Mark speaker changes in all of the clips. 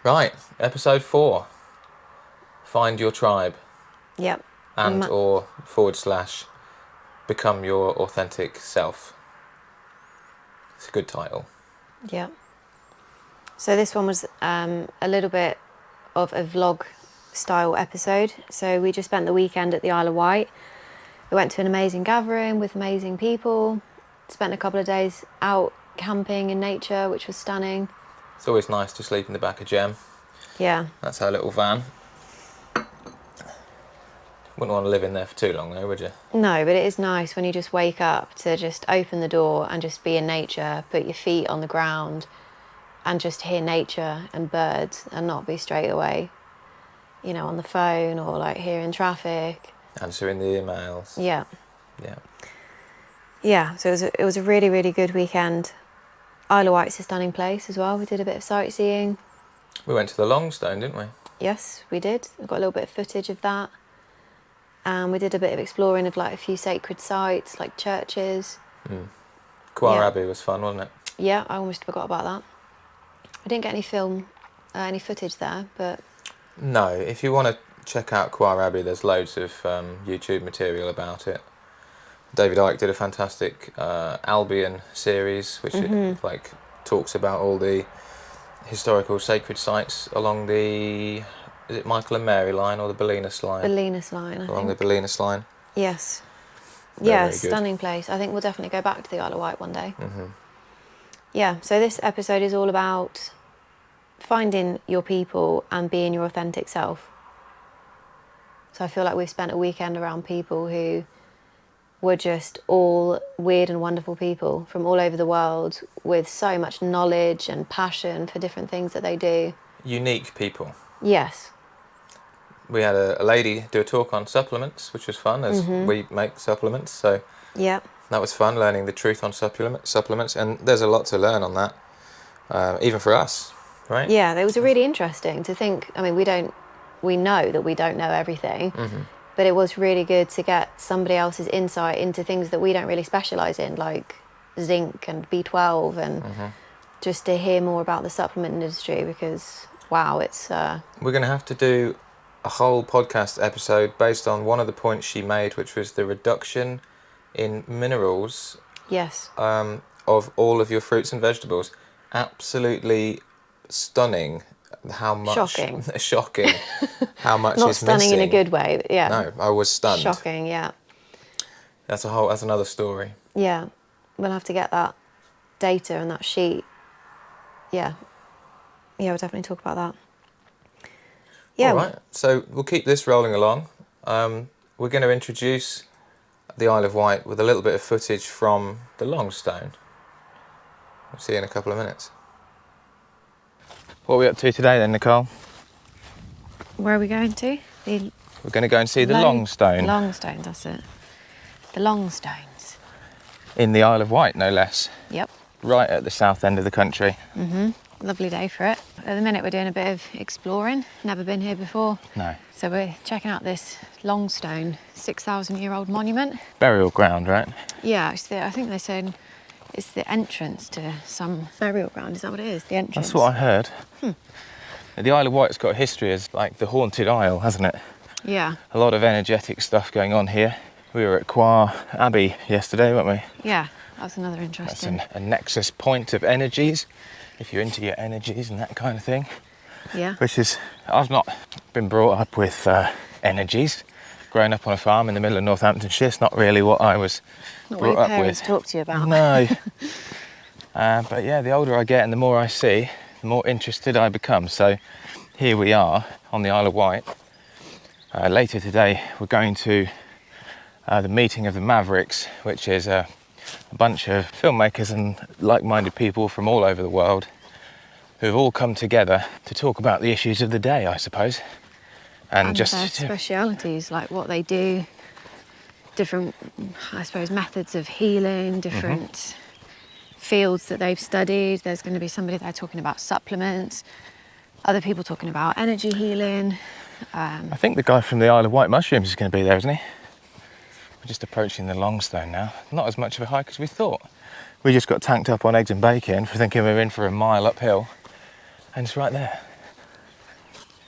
Speaker 1: Right, episode 4. Find your tribe.
Speaker 2: Yep.
Speaker 1: Or / become your authentic self. It's a good title.
Speaker 2: Yep. So this one was a little bit of a vlog style episode. So we just spent the weekend at the Isle of Wight. We went to an amazing gathering with amazing people. Spent a couple of days out camping in nature, which was stunning.
Speaker 1: It's always nice to sleep in the back of Gem.
Speaker 2: Yeah.
Speaker 1: That's our little van. Wouldn't want to live in there for too long though, would you?
Speaker 2: No, but it is nice when you just wake up to just open the door and just be in nature, put your feet on the ground and just hear nature and birds and not be straight away, on the phone or like hearing traffic.
Speaker 1: Answering the emails.
Speaker 2: Yeah.
Speaker 1: Yeah.
Speaker 2: Yeah, so it was a really, really good weekend. Isle of Wight's a stunning place as well. We did a bit of sightseeing.
Speaker 1: We went to the Longstone, didn't we?
Speaker 2: Yes, we did. We've got a little bit of footage of that. And we did a bit of exploring of like a few sacred sites, like churches.
Speaker 1: Quar Abbey was fun, wasn't it?
Speaker 2: Yeah, I almost forgot about that. I didn't get any footage there, but...
Speaker 1: No, if you want to check out Quar Abbey, there's loads of YouTube material about it. David Icke did a fantastic Albion series, which talks about all the historical sacred sites along the... Is it Michael and Mary line or the Belinus line?
Speaker 2: Belinus line, I think.
Speaker 1: Along the Belinus line.
Speaker 2: Yes.
Speaker 1: Very
Speaker 2: Stunning place. I think we'll definitely go back to the Isle of Wight one day.
Speaker 1: Mm-hmm.
Speaker 2: Yeah, so this episode is all about finding your people and being your authentic self. So I feel like we've spent a weekend around people who were just all weird and wonderful people from all over the world with so much knowledge and passion for different things that they do.
Speaker 1: Unique people.
Speaker 2: Yes.
Speaker 1: We had a lady do a talk on supplements, which was fun, as we make supplements. So
Speaker 2: yeah, that
Speaker 1: was fun, learning the truth on supplements. And there's a lot to learn on that, even for us, right?
Speaker 2: Yeah, it was really interesting to think. I mean, we know that we don't know everything, but it was really good to get somebody else's insight into things that we don't really specialise in, like zinc and B12, and just to hear more about the supplement industry, because, wow, it's...
Speaker 1: We're going to have to do a whole podcast episode based on one of the points she made, which was the reduction in minerals of all of your fruits and vegetables. Absolutely stunning how much... Shocking how much
Speaker 2: Not
Speaker 1: is
Speaker 2: stunning
Speaker 1: missing.
Speaker 2: in a good way, but yeah.
Speaker 1: No, I was stunned.
Speaker 2: Shocking, yeah.
Speaker 1: That's another story.
Speaker 2: Yeah, we'll have to get that data and that sheet. Yeah, we'll definitely talk about that. Yeah.
Speaker 1: All right, so we'll keep this rolling along. We're going to introduce the Isle of Wight with a little bit of footage from the Longstone. We'll see you in a couple of minutes. What are we up to today then, Nicole?
Speaker 2: Where are we going to?
Speaker 1: We're going to go and see the Longstone.
Speaker 2: Longstone, that's it. The Longstones.
Speaker 1: In the Isle of Wight, no less.
Speaker 2: Yep.
Speaker 1: Right at the south end of the country.
Speaker 2: Lovely day for it. At the minute we're doing a bit of exploring. Never been here before.
Speaker 1: No.
Speaker 2: So we're checking out this Longstone, 6,000-year-old monument. Burial ground,
Speaker 1: right?
Speaker 2: Yeah, I think they said it's the entrance to some burial ground. Is that what it is? The entrance?
Speaker 1: That's what I heard. The Isle of Wight's got a history as like the haunted isle, hasn't it?
Speaker 2: Yeah.
Speaker 1: A lot of energetic stuff going on here. We were at Quar Abbey yesterday, weren't we?
Speaker 2: Yeah, that's another interesting...
Speaker 1: That's a nexus point of energies, if you're into your energies and that kind of thing.
Speaker 2: Yeah.
Speaker 1: Which is, I've not been brought up with energies. Growing up on a farm in the middle of Northamptonshire, it's not really what I was brought up with.
Speaker 2: Talk to you about.
Speaker 1: No. But yeah, the older I get and the more I see, the more interested I become. So here we are on the Isle of Wight. Later today, we're going to the meeting of the Mavericks, which is a bunch of filmmakers and like-minded people from all over the world who have all come together to talk about the issues of the day, I suppose.
Speaker 2: And just their specialities, like what they do, different, I suppose, methods of healing, different fields that they've studied. There's going to be somebody there talking about supplements, other people talking about energy healing.
Speaker 1: I think the guy from the Isle of Wight Mushrooms is going to be there, isn't he? We're just approaching the Longstone now. Not as much of a hike as we thought. We just got tanked up on eggs and bacon for thinking we were in for a mile uphill, and it's right there.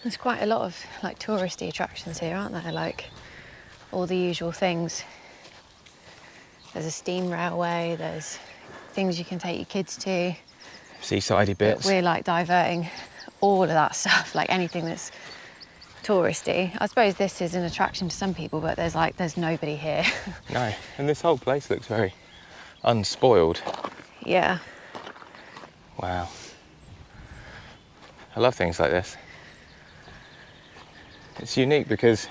Speaker 2: There's quite a lot of like touristy attractions here, aren't there? Like all the usual things. There's a steam railway, there's things you can take your kids to.
Speaker 1: Seasidey
Speaker 2: But
Speaker 1: bits.
Speaker 2: we're like diverting all of that stuff, like anything that's touristy. I suppose this is an attraction to some people, but there's nobody here.
Speaker 1: No, and this whole place looks very unspoiled.
Speaker 2: Yeah.
Speaker 1: Wow. I love things like this. It's unique because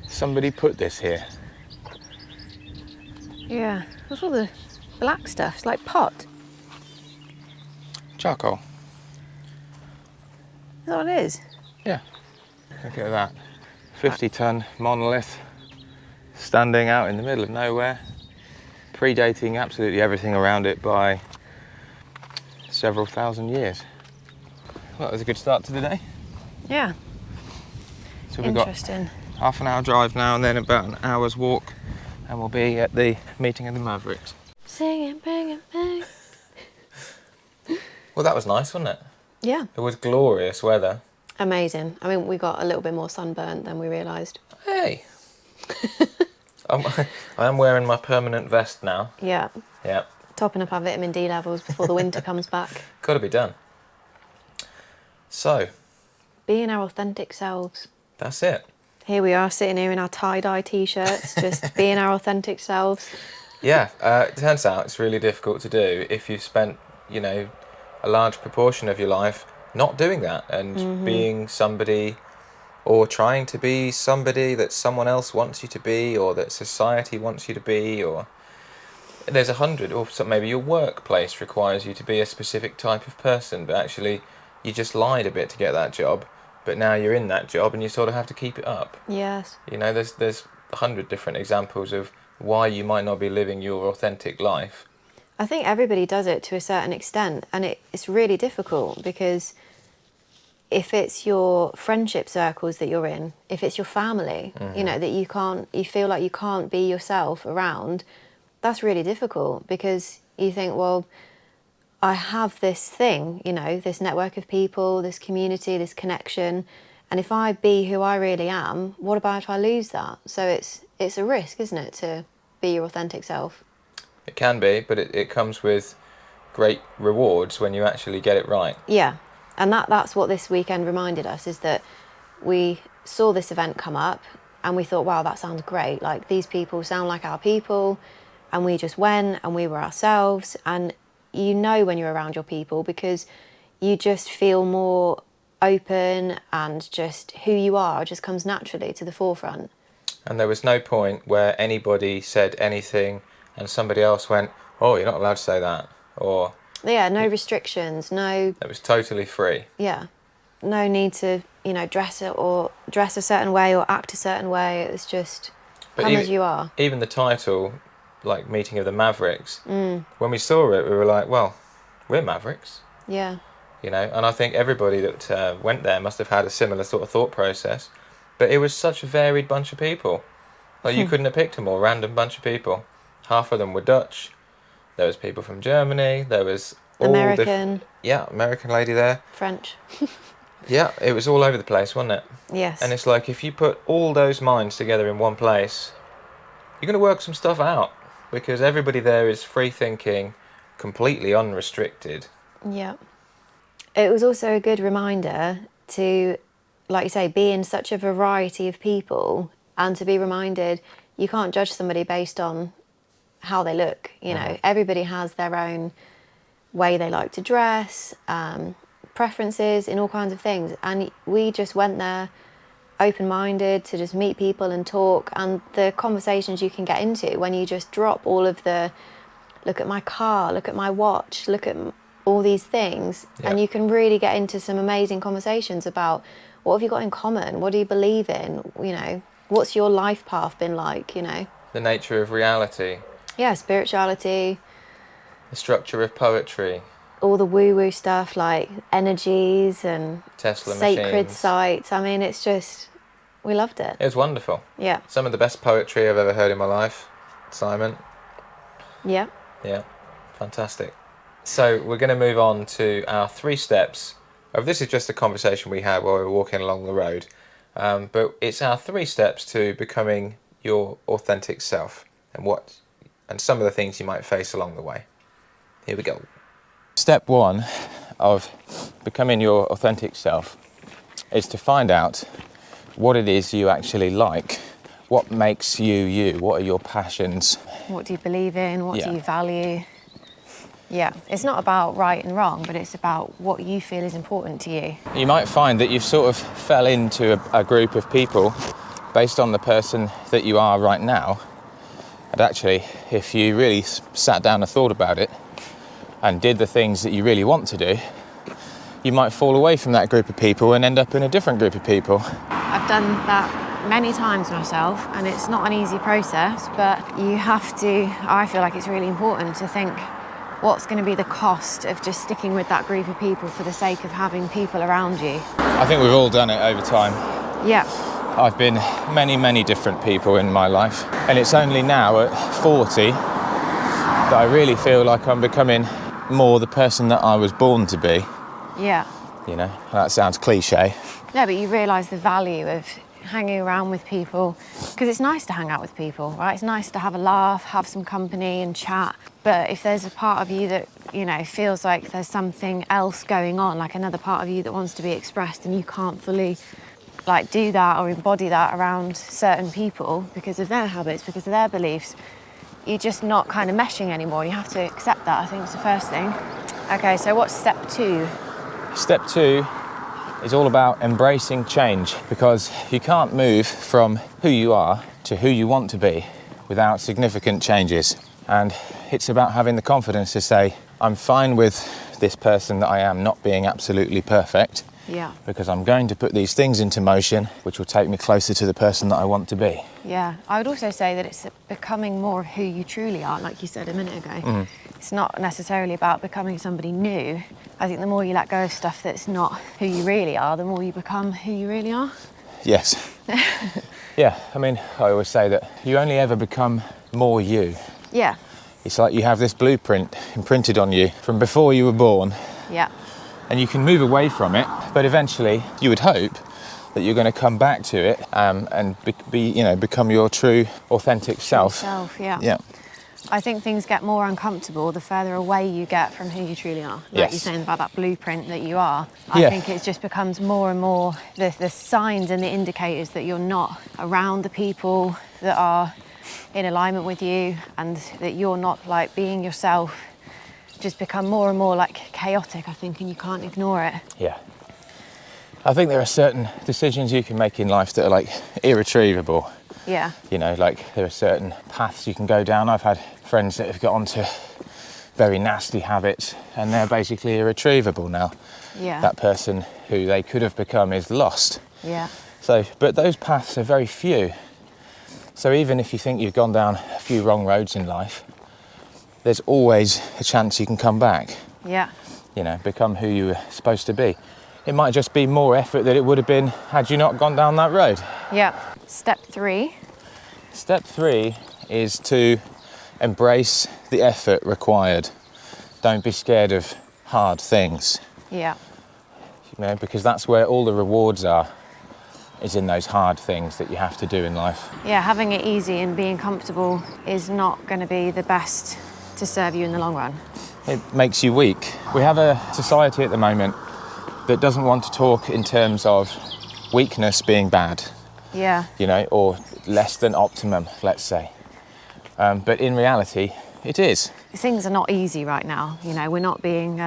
Speaker 1: somebody put this here.
Speaker 2: Yeah. What's all the black stuff? It's like pot.
Speaker 1: Charcoal.
Speaker 2: Is that what it is?
Speaker 1: Yeah. Look at that. 50-ton monolith standing out in the middle of nowhere, predating absolutely everything around it by several thousand years. Well, that was a good start to the day.
Speaker 2: Yeah.
Speaker 1: So we've got
Speaker 2: Interesting.
Speaker 1: half an hour drive now and then about an hour's walk, and we'll be at the meeting of the Mavericks.
Speaker 2: Singing, banging, bang.
Speaker 1: Well, that was nice, wasn't it?
Speaker 2: Yeah.
Speaker 1: It was glorious weather.
Speaker 2: Amazing. I mean, we got a little bit more sunburnt than we realised.
Speaker 1: Hey! I am wearing my permanent vest now.
Speaker 2: Yeah.
Speaker 1: Yeah.
Speaker 2: Topping up our vitamin D levels before the winter comes back.
Speaker 1: Got to be done. So,
Speaker 2: Being our authentic selves.
Speaker 1: that's it.
Speaker 2: Here we are sitting here in our tie-dye t-shirts, just being our authentic selves.
Speaker 1: Yeah, it turns out it's really difficult to do if you've spent, you know, a large proportion of your life not doing that and being somebody or trying to be somebody that someone else wants you to be or that society wants you to be, or there's 100, or maybe your workplace requires you to be a specific type of person, but actually you just lied a bit to get that job, but now you're in that job and you sort of have to keep it up.
Speaker 2: Yes.
Speaker 1: You know, there's 100 different examples of why you might not be living your authentic life.
Speaker 2: I think everybody does it to a certain extent, and it's really difficult because if it's your friendship circles that you're in, if it's your family, you know, that you feel like you can't be yourself around, that's really difficult because you think, well, I have this thing, you know, this network of people, this community, this connection, and if I be who I really am, what about if I lose that? So it's a risk, isn't it, to be your authentic self?
Speaker 1: It can be, but it comes with great rewards when you actually get it right.
Speaker 2: Yeah, and that's what this weekend reminded us, is that we saw this event come up and we thought, wow, that sounds great. Like, these people sound like our people, and we just went and we were ourselves. And you know when you're around your people because you just feel more open, and just who you are just comes naturally to the forefront.
Speaker 1: And there was no point where anybody said anything and somebody else went, oh, you're not allowed to say that, or...
Speaker 2: Yeah, no restrictions, no...
Speaker 1: It was totally free.
Speaker 2: Yeah, no need to, you know, dress a certain way or act a certain way. It was just come as you are.
Speaker 1: Even the title, like Meeting of the Mavericks, when we saw it, we were like, well, we're Mavericks.
Speaker 2: Yeah.
Speaker 1: You know, and I think everybody that went there must have had a similar sort of thought process. But it was such a varied bunch of people. Like, you couldn't have picked a more random bunch of people. Half of them were Dutch. There was people from Germany. There was all
Speaker 2: American.
Speaker 1: Yeah, American lady there.
Speaker 2: French.
Speaker 1: Yeah, it was all over the place, wasn't it?
Speaker 2: Yes.
Speaker 1: And it's like, if you put all those minds together in one place, you're going to work some stuff out, because everybody there is free thinking, completely unrestricted.
Speaker 2: Yeah. It was also a good reminder to, like you say, be in such a variety of people, and to be reminded you can't judge somebody based on how they look. You know, everybody has their own way they like to dress, preferences in all kinds of things. And we just went there open-minded to just meet people and talk, and the conversations you can get into when you just drop all of the, look at my car, look at my watch, look at all these things, and you can really get into some amazing conversations about what have you got in common, what do you believe in, you know, what's your life path been like, you know.
Speaker 1: The nature of reality.
Speaker 2: Yeah, spirituality.
Speaker 1: The structure of poetry.
Speaker 2: All the woo-woo stuff like energies and
Speaker 1: Tesla
Speaker 2: sacred
Speaker 1: machines.
Speaker 2: sites. I mean, it's just, we loved it.
Speaker 1: It was wonderful.
Speaker 2: Yeah.
Speaker 1: Some of the best poetry I've ever heard in my life. Simon.
Speaker 2: Yeah.
Speaker 1: Yeah, fantastic. So we're going to move on to our 3 steps This is just a conversation we had while we were walking along the road. But it's our 3 steps to becoming your authentic self, and some of the things you might face along the way. Here we go. Step 1 of becoming your authentic self is to find out what it is you actually like. What makes you you? What are your passions?
Speaker 2: What do you believe in? What do you value? Yeah, it's not about right and wrong, but it's about what you feel is important to you.
Speaker 1: You might find that you've sort of fell into a group of people based on the person that you are right now. And actually, if you really sat down and thought about it and did the things that you really want to do, you might fall away from that group of people and end up in a different group of people.
Speaker 2: I've done that many times myself, and it's not an easy process, but you have to, I feel like it's really important to think, what's going to be the cost of just sticking with that group of people for the sake of having people around you?
Speaker 1: I think we've all done it over time.
Speaker 2: Yeah.
Speaker 1: I've been many different people in my life, and it's only now at 40 that I really feel like I'm becoming more the person that I was born to be.
Speaker 2: Yeah.
Speaker 1: You know, that sounds cliche.
Speaker 2: No, but you realise the value of hanging around with people, because it's nice to hang out with people, right? It's nice to have a laugh, have some company and chat. But if there's a part of you that, you know, feels like there's something else going on, like another part of you that wants to be expressed, and you can't fully like do that or embody that around certain people because of their habits, because of their beliefs, you're just not kind of meshing anymore. You have to accept that, I think, is the first thing. Okay, so what's step 2?
Speaker 1: Step 2 is all about embracing change, because you can't move from who you are to who you want to be without significant changes. And it's about having the confidence to say, I'm fine with this person that I am not being absolutely perfect, because I'm going to put these things into motion which will take me closer to the person that I want to be.
Speaker 2: Yeah, I would also say that it's becoming more of who you truly are, like you said a minute ago. It's not necessarily about becoming somebody new. I think the more you let go of stuff that's not who you really are, the more you become who you really are.
Speaker 1: Yes. Yeah, I mean, I always say that you only ever become more you.
Speaker 2: Yeah.
Speaker 1: It's like you have this blueprint imprinted on you from before you were born.
Speaker 2: Yeah.
Speaker 1: And you can move away from it, but eventually you would hope that you're going to come back to it and become your true, authentic self.
Speaker 2: Yeah.
Speaker 1: Yeah.
Speaker 2: I think things get more uncomfortable the further away you get from who you truly are. Like you're saying about that blueprint that you are. I think it just becomes more and more the signs and the indicators that you're not around the people that are in alignment with you, and that you're not like being yourself, just become more and more like chaotic, I think, and you can't ignore it.
Speaker 1: Yeah. I think there are certain decisions you can make in life that are like irretrievable.
Speaker 2: Yeah.
Speaker 1: You know, like there are certain paths you can go down. I've had friends that have got onto very nasty habits and they're basically irretrievable now.
Speaker 2: Yeah.
Speaker 1: That person who they could have become is lost.
Speaker 2: Yeah.
Speaker 1: So, but those paths are very few. So even if you think you've gone down a few wrong roads in life, there's always a chance you can come back.
Speaker 2: Yeah.
Speaker 1: You know, become who you were supposed to be. It might just be more effort than it would have been had you not gone down that road.
Speaker 2: Yeah. Step 3.
Speaker 1: Step 3 is to embrace the effort required. Don't be scared of hard things.
Speaker 2: Yeah.
Speaker 1: You know, because that's where all the rewards are, is in those hard things that you have to do in life.
Speaker 2: Yeah, having it easy and being comfortable is not going to be the best to serve you in the long run.
Speaker 1: It makes you weak. We have a society at the moment that doesn't want to talk in terms of weakness being bad.
Speaker 2: Yeah.
Speaker 1: You know, or less than optimum, let's say. But in reality, it is.
Speaker 2: Things are not easy right now. You know, we're not being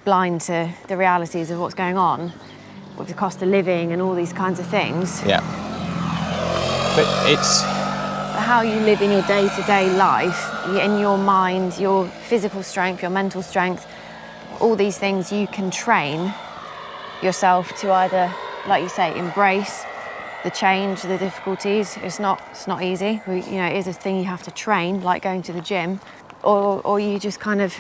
Speaker 2: blind to the realities of what's going on with the cost of living and all these kinds of things.
Speaker 1: Yeah. But it's...
Speaker 2: how you live in your day-to-day life, in your mind, your physical strength, your mental strength, all these things you can train yourself to either, like you say, embrace the change, the difficulties. It's not easy. It is a thing you have to train, like going to the gym, or you just kind of,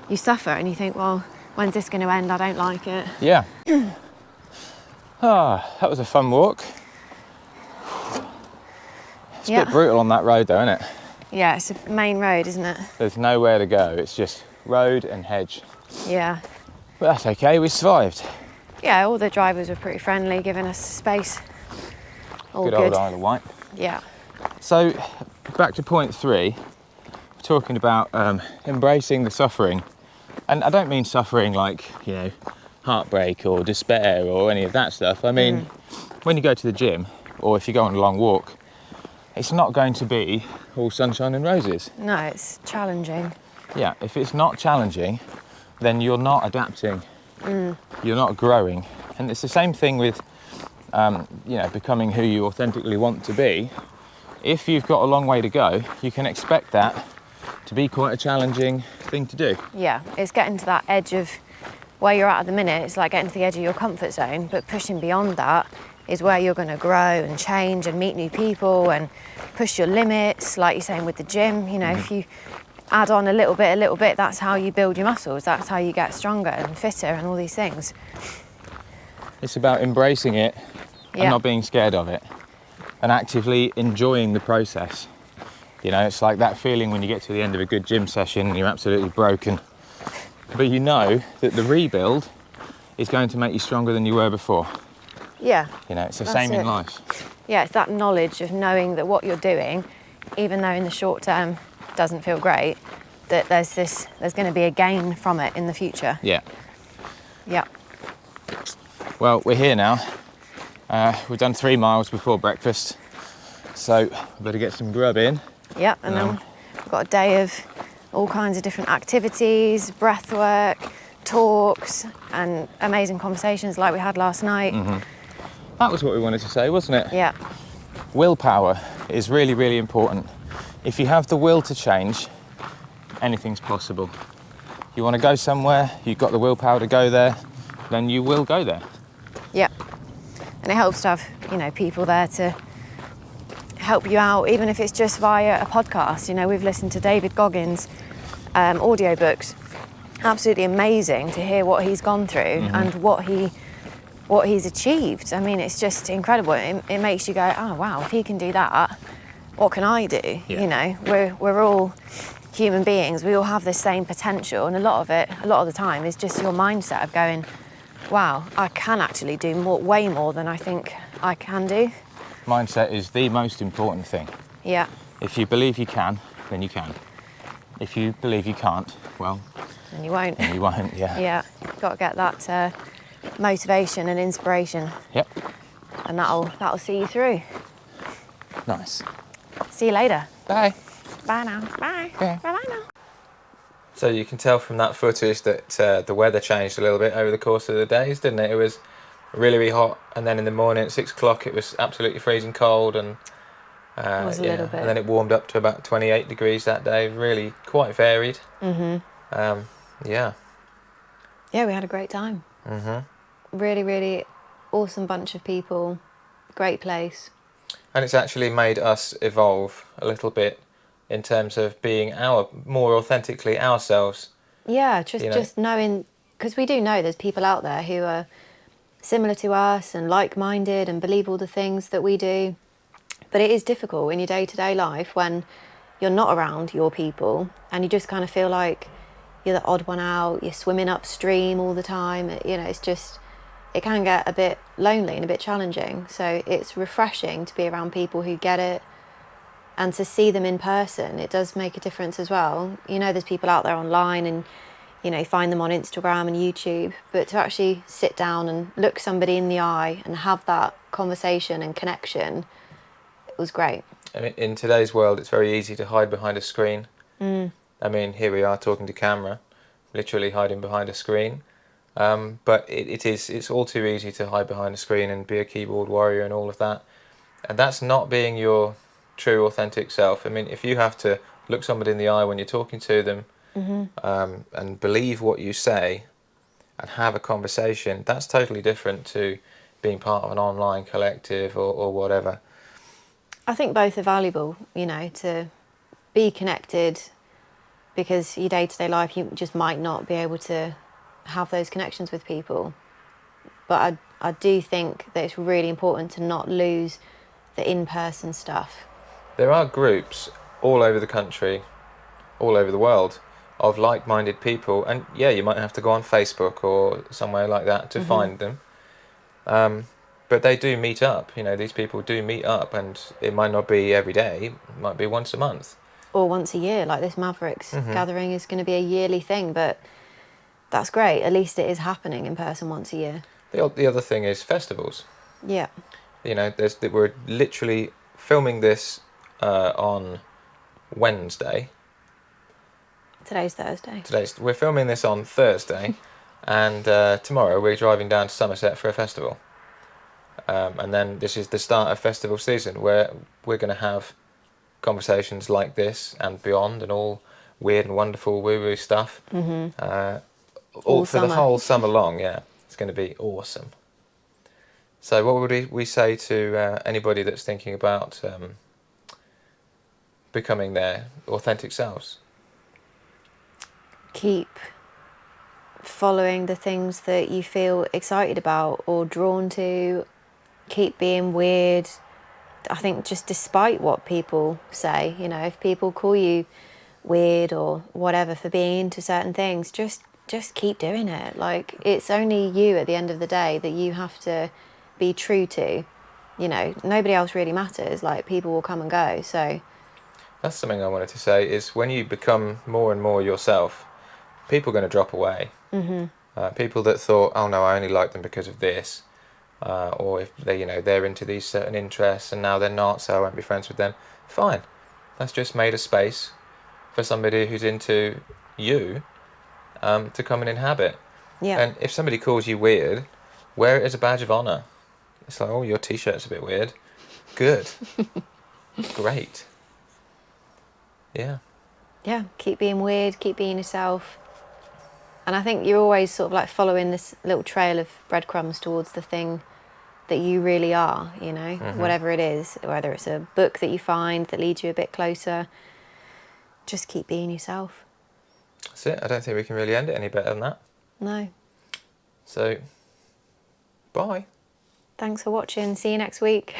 Speaker 2: you suffer and you think, well, when's this going to end? I don't like it.
Speaker 1: Yeah. That was a fun walk. It's a bit brutal on that road though, isn't it?
Speaker 2: Yeah, it's a main road, isn't it?
Speaker 1: There's nowhere to go. It's just road and hedge.
Speaker 2: Yeah.
Speaker 1: But that's okay, we survived.
Speaker 2: Yeah, all the drivers were pretty friendly, giving us space. All
Speaker 1: Good
Speaker 2: good.
Speaker 1: old Isle of Wight.
Speaker 2: Yeah.
Speaker 1: So, back to point 3, we're talking about embracing the suffering. And I don't mean suffering like, you know, heartbreak or despair or any of that stuff. I mean, when you go to the gym or if you go on a long walk, it's not going to be all sunshine and roses.
Speaker 2: No, it's challenging.
Speaker 1: Yeah, if it's not challenging, then you're not adapting, you're not growing. And it's the same thing with, you know, becoming who you authentically want to be. If you've got a long way to go, you can expect that to be quite a challenging thing to do.
Speaker 2: Yeah, it's getting to that edge of where you're at the minute. It's like getting to the edge of your comfort zone, but pushing beyond that is where you're going to grow and change and meet new people and push your limits, like you're saying with the gym. You know, if you add on a little bit, that's how you build your muscles. That's how you get stronger and fitter and all these things.
Speaker 1: It's about embracing it and not being scared of it and actively enjoying the process. You know, it's like that feeling when you get to the end of a good gym session and you're absolutely broken, but you know that the rebuild is going to make you stronger than you were before.
Speaker 2: Yeah.
Speaker 1: You know, it's the same in life.
Speaker 2: Yeah, it's that knowledge of knowing that what you're doing, even though in the short term doesn't feel great, that there's going to be a gain from it in the future.
Speaker 1: Yeah.
Speaker 2: Yeah.
Speaker 1: Well, we're here now. We've done 3 miles before breakfast, so we better get some grub in.
Speaker 2: Yeah, and then we've got a day of all kinds of different activities, breath work, talks, and amazing conversations like we had last night.
Speaker 1: That was what we wanted to say, wasn't it?
Speaker 2: Yeah.
Speaker 1: Willpower is really, really important. If you have the will to change, anything's possible. You want to go somewhere, you've got the willpower to go there, then you will go there.
Speaker 2: Yeah. And it helps to have, you know, people there to help you out, even if it's just via a podcast. You know, we've listened to David Goggins' audiobooks. Absolutely amazing to hear what he's gone through and what he's achieved. I mean, it's just incredible. It makes you go, oh wow, if he can do that, what can I do?
Speaker 1: Yeah.
Speaker 2: You know, we're all human beings. We all have the same potential, and a lot of the time is just your mindset of going, wow, I can actually do way more than I think I can do.
Speaker 1: Mindset is the most important thing.
Speaker 2: Yeah.
Speaker 1: If you believe you can, then you can. If you believe you can't, well,
Speaker 2: And you won't.
Speaker 1: then you won't, yeah.
Speaker 2: Yeah. You've got to get that motivation and inspiration,
Speaker 1: Yep,
Speaker 2: and that'll see you through.
Speaker 1: nice.
Speaker 2: See you later.
Speaker 1: Bye.
Speaker 2: Bye now. Bye.
Speaker 1: Yeah.
Speaker 2: Bye now.
Speaker 1: So you can tell from that footage that the weather changed a little bit over the course of the days, didn't it? It was really, really hot, and then in the morning at 6 o'clock it was absolutely freezing cold, and
Speaker 2: It was a little bit.
Speaker 1: and then it warmed up to about 28 degrees that day. Really quite varied. Yeah.
Speaker 2: Yeah, we had a great time. Really, really awesome bunch of people. Great place.
Speaker 1: And it's actually made us evolve a little bit in terms of being more authentically ourselves.
Speaker 2: Yeah,
Speaker 1: You know.
Speaker 2: just knowing, because we do know there's people out there who are similar to us and like-minded and believe all the things that we do. But it is difficult in your day-to-day life when you're not around your people and you just kind of feel like you're the odd one out, you're swimming upstream all the time. You know, it's just, it can get a bit lonely and a bit challenging. So it's refreshing to be around people who get it, and to see them in person. It does make a difference as well. You know, there's people out there online and, you know, find them on Instagram and YouTube, but to actually sit down and look somebody in the eye and have that conversation and connection, it was great.
Speaker 1: I mean, in today's world, it's very easy to hide behind a screen. I mean, here we are talking to camera, literally hiding behind a screen. But it's all too easy to hide behind a screen and be a keyboard warrior and all of that. And that's not being your true, authentic self. I mean, if you have to look somebody in the eye when you're talking to them, and believe what you say and have a conversation, that's totally different to being part of an online collective or whatever.
Speaker 2: I think both are valuable, you know, to be connected, because your day-to-day life, you just might not be able to have those connections with people. But I do think that it's really important to not lose the in-person stuff.
Speaker 1: There are groups all over the country, all over the world, of like-minded people, and yeah, you might have to go on Facebook or somewhere like that to find them. But they do meet up. You know, these people do meet up, and it might not be every day. It might be once a month.
Speaker 2: Or once a year, like this Mavericks gathering is going to be a yearly thing, but that's great. At least it is happening in person once a year.
Speaker 1: The other thing is festivals.
Speaker 2: Yeah.
Speaker 1: You know, we're literally filming this on Wednesday.
Speaker 2: Today's Thursday.
Speaker 1: We're filming this on Thursday, and tomorrow we're driving down to Somerset for a festival. And then this is the start of festival season, where we're going to have conversations like this and beyond, and all weird and wonderful woo-woo stuff. All for the whole summer long. Yeah, it's going to be awesome. So what would we say to anybody that's thinking about becoming their authentic selves?
Speaker 2: Keep following the things that you feel excited about or drawn to. Keep being weird. I think just despite what people say, you know, if people call you weird or whatever for being into certain things, just keep doing it. Like, it's only you at the end of the day that you have to be true to. You know, nobody else really matters. Like, people will come and go. So
Speaker 1: that's something I wanted to say, is when you become more and more yourself, people are going to drop away. People that thought, oh no, I only like them because of this, or if they, you know, they're into these certain interests and now they're not, so I won't be friends with them. Fine, that's just made a space for somebody who's into you to come and inhabit.
Speaker 2: yeah.
Speaker 1: And if somebody calls you weird, wear it as a badge of honour. It's like, oh, your t-shirt's a bit weird. Good. Great. Yeah.
Speaker 2: Yeah, keep being weird, keep being yourself. And I think you're always sort of like following this little trail of breadcrumbs towards the thing that you really are, you know, whatever it is, whether it's a book that you find that leads you a bit closer, just keep being yourself.
Speaker 1: That's it. I don't think we can really end it any better than that.
Speaker 2: No.
Speaker 1: So, bye.
Speaker 2: Thanks for watching. See you next week.